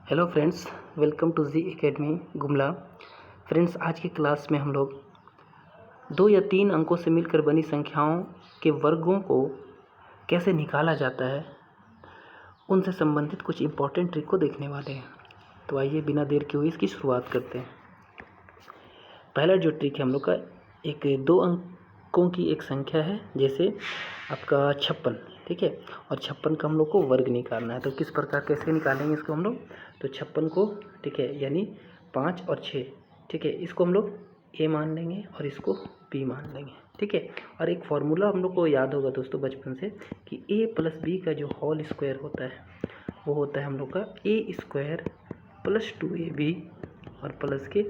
Hello friends, welcome to G academy Gumla. Friends, आज की class में हम लोग 2 या 3 अंकों से मिलकर बनी संख्याओं के वर्गों को कैसे निकाला जाता है, उनसे संबंधित कुछ इम्पोर्टेंट ट्रिक को देखने वाले हैं। तो आइए बिना देर के हुए इसकी शुरुआत करते हैं। पहला जो ट्रिक है हम लोग का, एक 2 अंकों की एक संख्या है, जैसे आपका 56, ठीक है। और 56 का हम लोग को वर्ग निकालना है। तो किस प्रकार कैसे निकालेंगे इसको हम लोग, तो 56 को, ठीक है, यानी 5 और 6, ठीक है, इसको हम लोग ए मान लेंगे और इसको बी मान लेंगे, ठीक है। और एक फार्मूला हम लोग को याद होगा दोस्तों बचपन से, कि ए प्लस बी का जो होल स्क्वायर होता है वो होता है हम लोग का ए स्क्वायर प्लस 2ab और प्लस के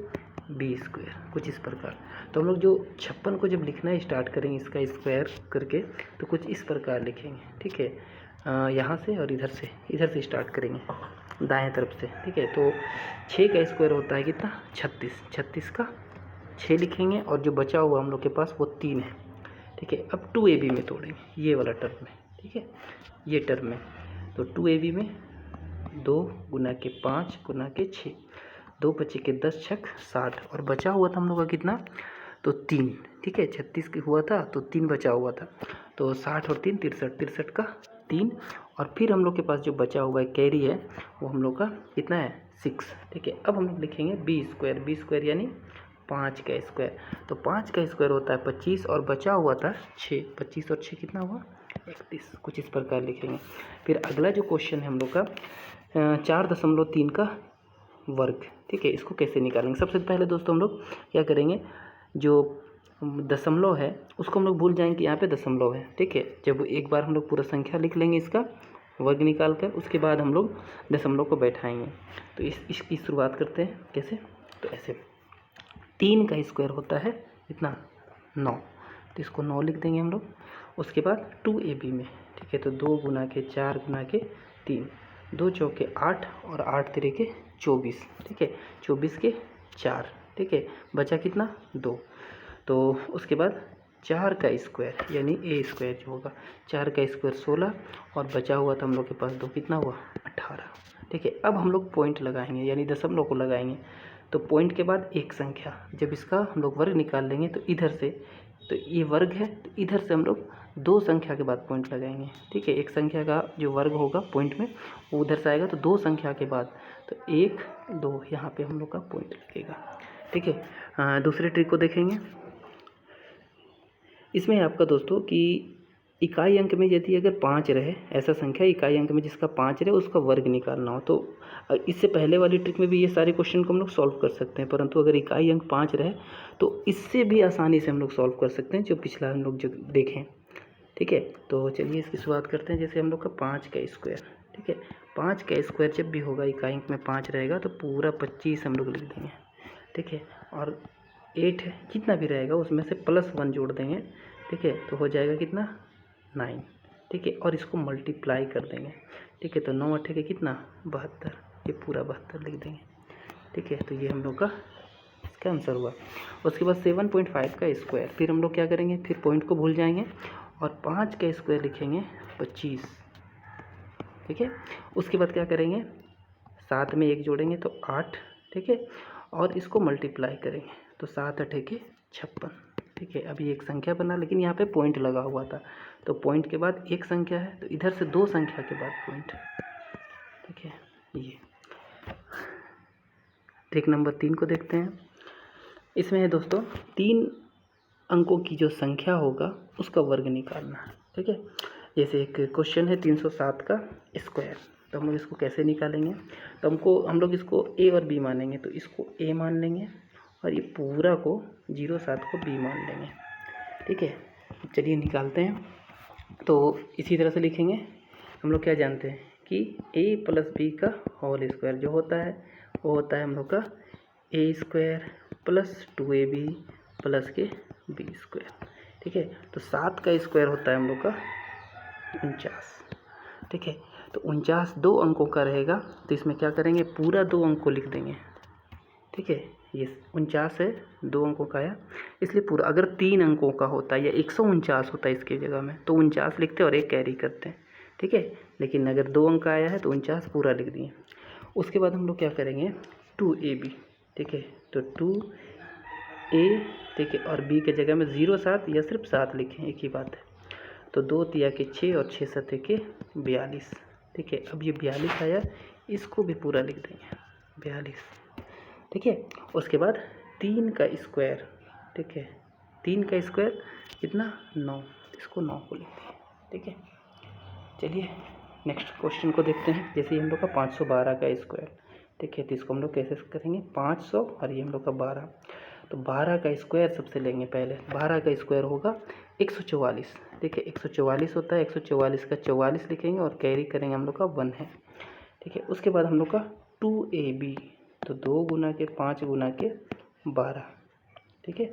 बी स्क्वायर, कुछ इस प्रकार। तो हम लोग जो 56 को जब लिखना स्टार्ट करेंगे इसका स्क्वायर करके, तो कुछ इस प्रकार लिखेंगे, ठीक है। यहाँ से और इधर से स्टार्ट करेंगे दाएं तरफ से, ठीक है। तो 6 का स्क्वायर होता है कितना, 36, 36 का 6 लिखेंगे और जो बचा हुआ हम लोग के पास वो 3 है, ठीक है। अब 2ab में तोड़ेंगे, ये वाला टर्म में, ठीक है, ये टर्म में। तो 2ab में 2 गुना के 5 गुना के 6, 2 बचे के 10 छक 60, और बचा हुआ था हम लोग का कितना, तो 3, ठीक है। 36 के हुआ था तो 3 बचा हुआ था, तो 60 और 3 63, 63 का 3, और फिर हम लोग के पास जो बचा हुआ है कैरी है वो हम लोग का कितना है, 6, ठीक है। अब हम लोग लिखेंगे बी स्क्वायर यानी 5 का स्क्वायर। तो 5 का स्क्वायर होता है 25 और बचा हुआ था 6, 25 और 6 कितना हुआ, 31, कुछ इस प्रकार लिखेंगे। फिर अगला जो क्वेश्चन है हम लोग का 4.3 का वर्ग, ठीक है, इसको कैसे निकालेंगे। सबसे पहले दोस्तों हम लोग क्या करेंगे, जो दशमलव है उसको हम लोग भूल जाएंगे कि यहाँ पे दशमलव है, ठीक है। जब एक बार हम लोग पूरा संख्या लिख लेंगे इसका वर्ग निकाल कर, उसके बाद हम लोग दशमलव को बैठाएंगे। तो इसकी शुरुआत करते हैं कैसे, तो ऐसे 3 का स्क्वायर होता है इतना 9, तो इसको 9 लिख देंगे हम लोग। उसके बाद 2ab में, ठीक है, तो 2 गुना के 4 गुना के 3, 2 चौके 8 और 8 तिरे के 24, ठीक है, 24 के 4, ठीक है, बचा कितना 2। तो उसके बाद 4 का स्क्वायर यानी ए स्क्वायर जो होगा, 4 का स्क्वायर 16 और बचा हुआ था हम लोग के पास 2, कितना हुआ 18, ठीक है। अब हम लोग पॉइंट लगाएंगे यानी दशमलव को लगाएंगे। तो पॉइंट के बाद एक संख्या, जब इसका हम लोग वर्ग निकाल लेंगे तो इधर से, तो ये वर्ग है तो इधर से हम लोग 2 संख्या के बाद पॉइंट लगाएंगे, ठीक है। एक संख्या का जो वर्ग होगा पॉइंट में वो उधर से आएगा, तो 2 संख्या के बाद, तो 1 2 यहाँ पे हम लोग का पॉइंट लगेगा, ठीक है। दूसरे ट्रिक को देखेंगे। इसमें है आपका दोस्तों कि इकाई अंक में यदि अगर 5 रहे, ऐसा संख्या इकाई अंक में जिसका 5 रहे उसका वर्ग निकालना हो, तो इससे पहले वाली ट्रिक में भी ये सारे क्वेश्चन को हम लोग सॉल्व कर सकते हैं, परंतु अगर इकाई अंक 5 रहे तो इससे भी आसानी से हम लोग सॉल्व कर सकते हैं, जो पिछला हम लोग जो देखें, ठीक है। तो चलिए इसकी शुरुआत करते हैं। जैसे हम लोग का 5 का स्क्वायर, ठीक है, 5 का स्क्वायर जब भी होगा इकाई अंक में 5 रहेगा तो पूरा 25 हम लोग लिख देंगे, ठीक है। और 8 है, जितना भी रहेगा उसमें से +1 जोड़ देंगे, ठीक है, तो हो जाएगा कितना 9, ठीक है। और इसको मल्टीप्लाई कर देंगे, ठीक है, तो 9 8 के कितना 72, ये पूरा 72 लिख देंगे, ठीक है। तो ये हम लोग का इसका आंसर हुआ। उसके बाद 7.5 का स्क्वायर, फिर हम लोग क्या करेंगे, फिर पॉइंट को भूल जाएंगे और 5 का स्क्वायर लिखेंगे 25, ठीक है। उसके बाद क्या करेंगे, साथ में 1 जोड़ेंगे तो 8, ठीक है, और इसको मल्टीप्लाई करेंगे तो 7 8 के 56, ठीक है। अभी एक संख्या बना, लेकिन यहाँ पे पॉइंट लगा हुआ था, तो पॉइंट के बाद एक संख्या है तो इधर से 2 संख्या के बाद पॉइंट, ठीक है। ये ट्रिक नंबर 3 को देखते हैं। इसमें है दोस्तों 3 अंकों की जो संख्या होगा उसका वर्ग निकालना है, ठीक है। जैसे एक क्वेश्चन है 307 का स्क्वायर, तो हम लोग इसको कैसे निकालेंगे, तो हम लोग इसको ए और बी मानेंगे, तो इसको ए मान लेंगे और ये पूरा को 07 को बी मान लेंगे, ठीक है। चलिए निकालते हैं। तो इसी तरह से लिखेंगे। हम लोग क्या जानते हैं कि ए प्लस बी का होल स्क्वायर जो होता है वो होता है हम लोग का ए स्क्वायर प्लस 2ab प्लस के बी स्क्वायर, ठीक है। तो 7 का स्क्वायर होता है हम लोग का 49, ठीक है। तो 49 2 अंकों का रहेगा, तो इसमें क्या करेंगे, पूरा 2 अंक को लिख देंगे, ठीक है। ये 49 है, 2 अंकों का आया, इसलिए पूरा। अगर 3 अंकों का होता है या 149 होता है इसकी जगह में, तो 49 लिखते और 1 कैरी करते हैं, ठीक है। लेकिन अगर 2 अंक का आया है तो 49 पूरा लिख दिए। उसके बाद हम लोग क्या करेंगे 2ab, ठीक है। तो 2a, ठीक है, और b के जगह में 0 7 या सिर्फ 7 लिखें, एक ही बात है। तो 2 तिया के 6 और 6 सत्ते के 42, ठीक है। अब ये 42 आया, इसको भी पूरा लिख देंगे 42, ठीक है। उसके बाद 3 का स्क्वायर, ठीक है, 3 का स्क्वायर कितना 9, इसको 9 को लिखते हैं, ठीक है। चलिए नेक्स्ट क्वेश्चन को देखते हैं। जैसे हम लोग का 512 का स्क्वायर, ठीक है, तो इसको हम लोग कैसे करेंगे 500 और ये हम लोग का 12, तो 12 का स्क्वायर सबसे लेंगे पहले। 12 का स्क्वायर होगा 144, ठीक है, 144 होता है, 144 का 44 लिखेंगे और कैरी करेंगे हम लोग का 1 है, ठीक है। उसके बाद हम लोग का 2ab, तो 2 गुना के 5 गुना के 12, ठीक है।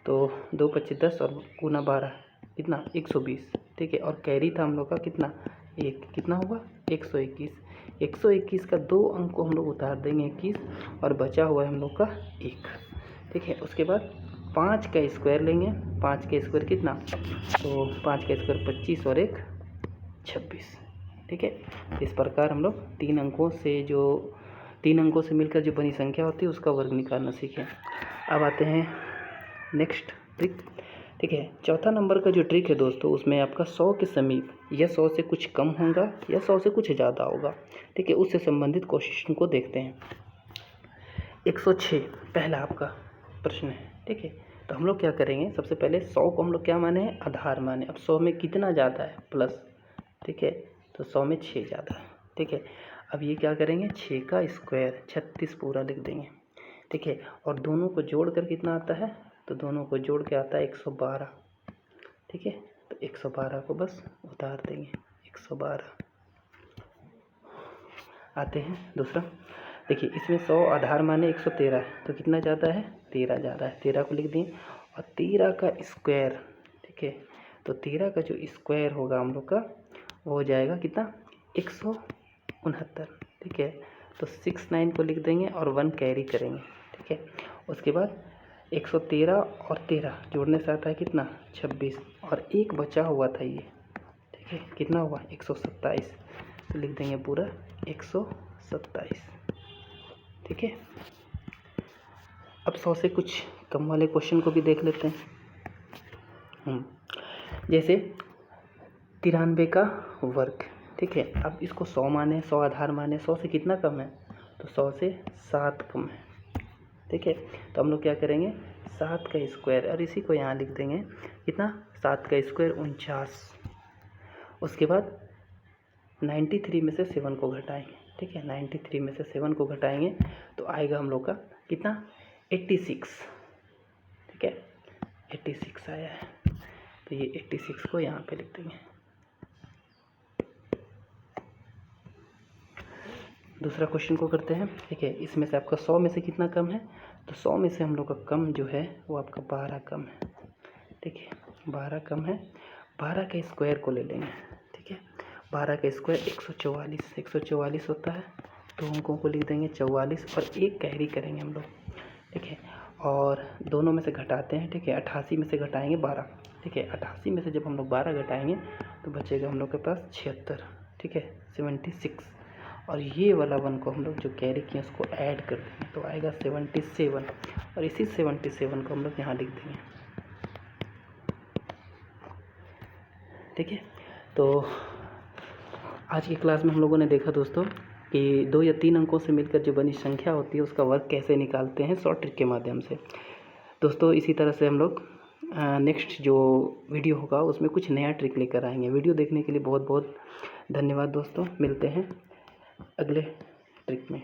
तो 2 25 10 और गुना 12 कितना 120, ठीक है। और कैरी था हम लोग का कितना 1, कितना होगा 121। 121 का 2 अंक को हम लोग उतार देंगे 21 और बचा हुआ है हम लोग का 1, ठीक है। उसके बाद 5 का स्क्वायर लेंगे। 5 का स्क्वायर कितना, तो 5 का स्क्वायर 25 और 1 26, ठीक है। इस प्रकार हम लोग 3 अंकों से मिलकर जो बनी संख्या होती है उसका वर्ग निकालना सीखें। अब आते हैं नेक्स्ट ट्रिक, ठीक है। चौथा नंबर का जो ट्रिक है दोस्तों, उसमें आपका 100 के समीप या 100 से कुछ कम होगा या 100 से कुछ ज़्यादा होगा, ठीक है। उससे संबंधित क्वेश्चन को देखते हैं। 106 पहला आपका प्रश्न है, ठीक है। तो हम लोग क्या करेंगे, सबसे पहले 100 को हम लोग क्या माने हैं आधार माने। अब 100 में कितना ज़्यादा है प्लस, ठीक है, तो 100 में 6 ज़्यादा है, ठीक है। अब ये क्या करेंगे 6 का स्क्वायर 36 पूरा लिख देंगे, ठीक है। और दोनों को जोड़ कर कितना आता है, तो दोनों को जोड़ के आता है 112, ठीक है। तो 112 को बस उतार देंगे 112। आते हैं दूसरा, देखिए इसमें 100 आधार माने 113 है, तो कितना ज़्यादा है 13 ज़्यादा है, 13 को लिख दिए। और 13 का स्क्वायर, ठीक है, तो 13 का जो स्क्वायर होगा हम लोग का वो हो जाएगा कितना 169, ठीक है। तो 69 को लिख देंगे और 1 कैरी करेंगे, ठीक है। उसके बाद 113 और 13 जोड़ने से आता है कितना 26 और 1 बचा हुआ था ये, ठीक है, कितना हुआ 127, तो लिख देंगे पूरा 127, ठीक है। अब 100 से कुछ कम वाले क्वेश्चन को भी देख लेते हैं। जैसे 93 का वर्ग, ठीक है। अब इसको 100 माने, 100 आधार माने, 100 से कितना कम है, तो 100 से 7 कम है, ठीक है। तो हम लोग क्या करेंगे 7 का स्क्वायर और इसी को यहाँ लिख देंगे कितना 7 का स्क्वायर 49। उसके बाद 93 में से 7 को घटाएंगे, ठीक है, 93 में से 7 को घटाएंगे तो आएगा हम लोग का कितना 86, ठीक है, 86 आया है। तो ये 86 को यहाँ पे लिख देंगे। दूसरा क्वेश्चन को करते हैं, ठीक है। इसमें से आपका 100 में से कितना कम है, तो 100 में से हम लोग का कम जो है वो आपका 12 कम है, ठीक है, 12 कम है। 12 के स्क्वायर को ले लेंगे, ठीक है। 12 का स्क्वायर 144 होता है, तो अंकों को लिख देंगे 44 और 1 कैरी करेंगे हम लोग, ठीक है। और दोनों में से घटाते हैं, ठीक है, 88 में से घटाएंगे 12, ठीक है। 88 में से जब हम लोग 12 घटाएंगे तो बचेगा हम लोग के पास 76, ठीक है, 76। और ये वाला 1 को हम लोग जो कैरी किए उसको ऐड कर देंगे तो आएगा 77 और इसी 77 को हम लोग यहाँ लिख देंगे, ठीक है। तो आज की क्लास में हम लोगों ने देखा दोस्तों कि 2 या 3 अंकों से मिलकर जो बनी संख्या होती है उसका वर्ग कैसे निकालते हैं शॉर्ट ट्रिक के माध्यम से। दोस्तों इसी तरह से हम लोग नेक्स्ट जो वीडियो होगा उसमें कुछ नया ट्रिक लेकर आएंगे। वीडियो देखने के लिए बहुत बहुत धन्यवाद दोस्तों, मिलते हैं अगले ट्रिक में।